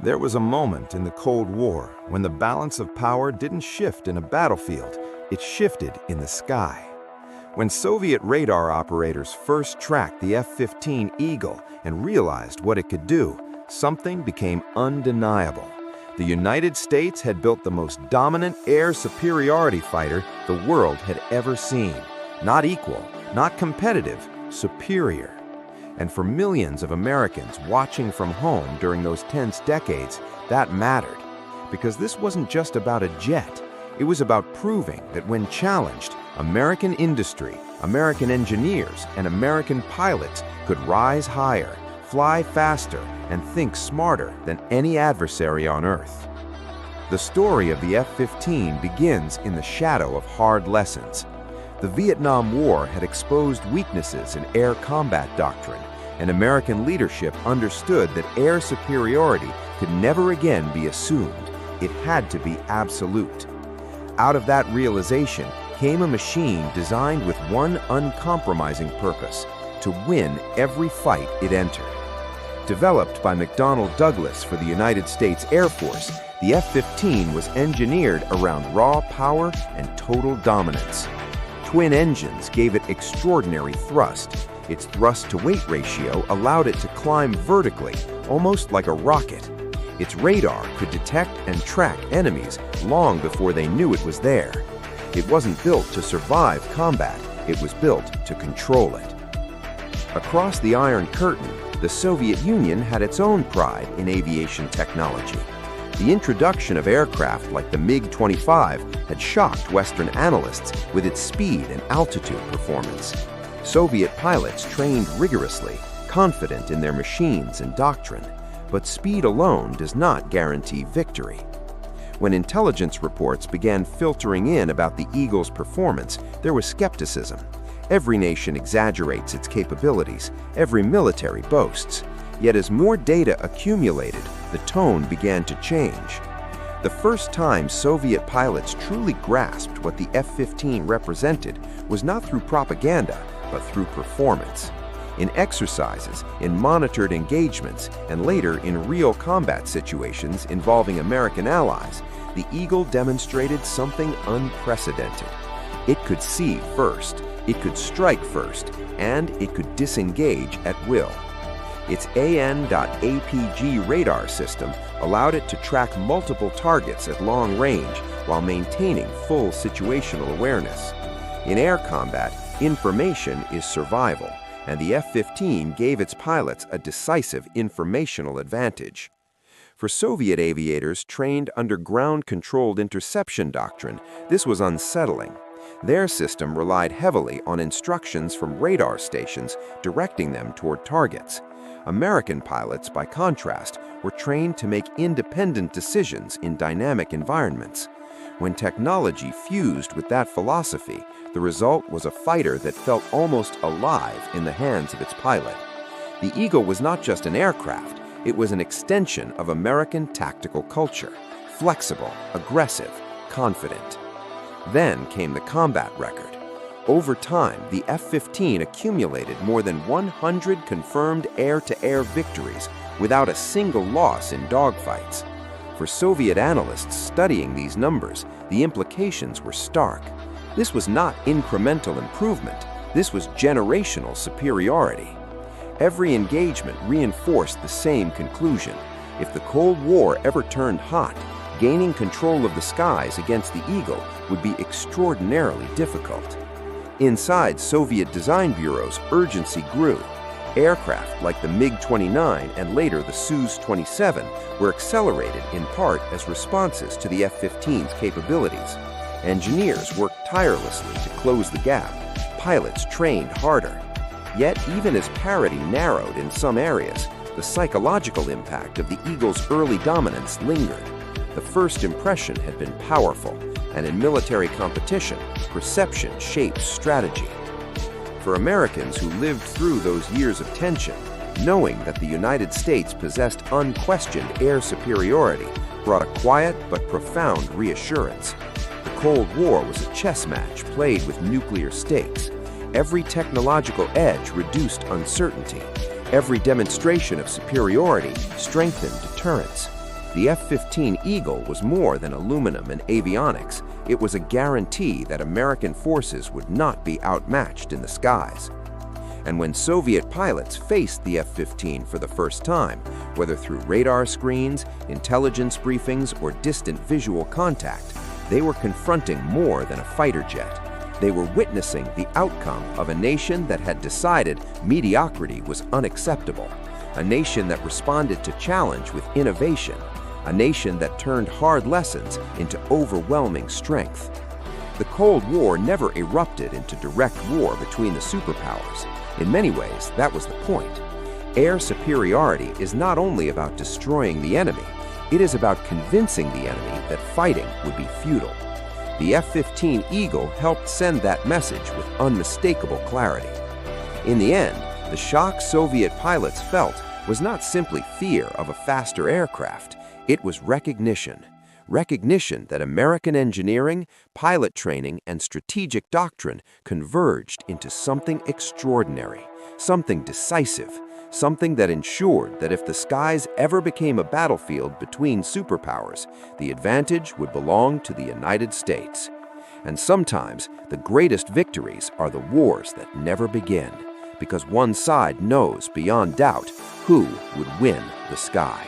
There was a moment in the Cold War when the balance of power didn't shift in a battlefield, it shifted in the sky. When Soviet radar operators first tracked the F-15 Eagle and realized what it could do, something became undeniable. The United States had built the most dominant air superiority fighter the world had ever seen. Not equal, not competitive, superior. And for millions of Americans watching from home during those tense decades, that mattered. Because this wasn't just about a jet. It was about proving that when challenged, American industry, American engineers, and American pilots could rise higher, fly faster, and think smarter than any adversary on Earth. The story of the F-15 begins in the shadow of hard lessons. The Vietnam War had exposed weaknesses in air combat doctrine, and American leadership understood that air superiority could never again be assumed. It had to be absolute. Out of that realization came a machine designed with one uncompromising purpose: to win every fight it entered. Developed by McDonnell Douglas for the United States Air Force, the F-15 was engineered around raw power and total dominance. Twin engines gave it extraordinary thrust. Its thrust-to-weight ratio allowed it to climb vertically, almost like a rocket. Its radar could detect and track enemies long before they knew it was there. It wasn't built to survive combat, it was built to control it. Across the Iron Curtain, the Soviet Union had its own pride in aviation technology. The introduction of aircraft like the MiG-25 had shocked Western analysts with its speed and altitude performance. Soviet pilots trained rigorously, confident in their machines and doctrine. But speed alone does not guarantee victory. When intelligence reports began filtering in about the Eagle's performance, there was skepticism. Every nation exaggerates its capabilities, every military boasts. Yet as more data accumulated, the tone began to change. The first time Soviet pilots truly grasped what the F-15 represented was not through propaganda, but through performance. In exercises, in monitored engagements, and later in real combat situations involving American allies, the Eagle demonstrated something unprecedented. It could see first, it could strike first, and it could disengage at will. Its AN.APG radar system allowed it to track multiple targets at long range while maintaining full situational awareness. In air combat, information is survival, and the F-15 gave its pilots a decisive informational advantage. For Soviet aviators trained under ground-controlled interception doctrine, this was unsettling. Their system relied heavily on instructions from radar stations directing them toward targets. American pilots, by contrast, were trained to make independent decisions in dynamic environments. When technology fused with that philosophy, the result was a fighter that felt almost alive in the hands of its pilot. The Eagle was not just an aircraft, it was an extension of American tactical culture, flexible, aggressive, confident. Then came the combat record. Over time, the F-15 accumulated more than 100 confirmed air-to-air victories without a single loss in dogfights. For Soviet analysts studying these numbers, the implications were stark. This was not incremental improvement, this was generational superiority. Every engagement reinforced the same conclusion. If the Cold War ever turned hot, gaining control of the skies against the Eagle would be extraordinarily difficult. Inside Soviet design bureaus, urgency grew. Aircraft like the MiG-29 and later the Su-27 were accelerated in part as responses to the F-15's capabilities. Engineers worked tirelessly to close the gap. Pilots trained harder. Yet even as parity narrowed in some areas, the psychological impact of the Eagle's early dominance lingered. The first impression had been powerful, and in military competition, perception shapes strategy. For Americans who lived through those years of tension, knowing that the United States possessed unquestioned air superiority brought a quiet but profound reassurance. The Cold War was a chess match played with nuclear stakes. Every technological edge reduced uncertainty. Every demonstration of superiority strengthened deterrence. The F-15 Eagle was more than aluminum and avionics. It was a guarantee that American forces would not be outmatched in the skies. And when Soviet pilots faced the F-15 for the first time, whether through radar screens, intelligence briefings, or distant visual contact, they were confronting more than a fighter jet. They were witnessing the outcome of a nation that had decided mediocrity was unacceptable, a nation that responded to challenge with innovation, a nation that turned hard lessons into overwhelming strength. The Cold War never erupted into direct war between the superpowers. In many ways, that was the point. Air superiority is not only about destroying the enemy, it is about convincing the enemy that fighting would be futile. The F-15 Eagle helped send that message with unmistakable clarity. In the end, the shock Soviet pilots felt was not simply fear of a faster aircraft, it was recognition. Recognition that American engineering, pilot training, and strategic doctrine converged into something extraordinary, something decisive, something that ensured that if the skies ever became a battlefield between superpowers, the advantage would belong to the United States. And sometimes, the greatest victories are the wars that never begin, because one side knows beyond doubt who would win the sky.